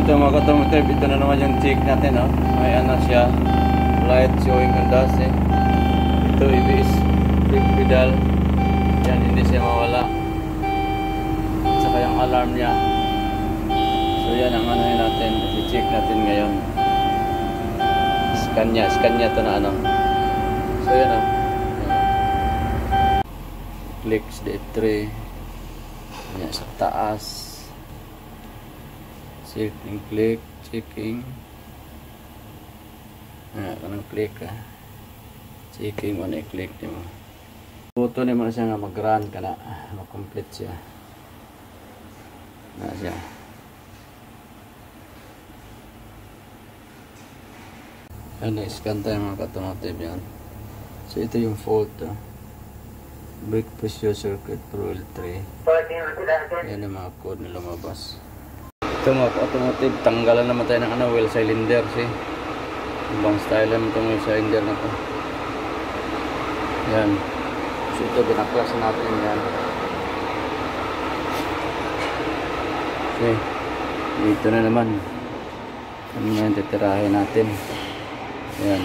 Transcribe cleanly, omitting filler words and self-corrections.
ito mga automotive, ito na naman yung check natin, no? May ano siya, light showing on dust, eh. Ito ABS brake pedal, yan, hindi siya mawala. At saka yung alarm niya. So yan ang ano natin, i-check natin ngayon. Scan niya ito na ano. So yan, oh. Clicks D3 yan, sa taas. Checking, click, checking. Kanang click, checking mo na i-click niyo. Buto ni mo na siya nga mag-run ka na, mag-complete siya na siya. Ano, scan tayo mga automotive yan. So ito yung fault, brake pressure circuit Pro L3. Yan ang mga code na lumabas. Ito mga automotive, tanggalan naman tayo ng ano, wheel cylinder, see? Ibang style naman itong wheel cylinder na to. Yan. So ito, binaklas natin yan. Okay. Dito na naman. Ano yan, titirahin natin. Yan.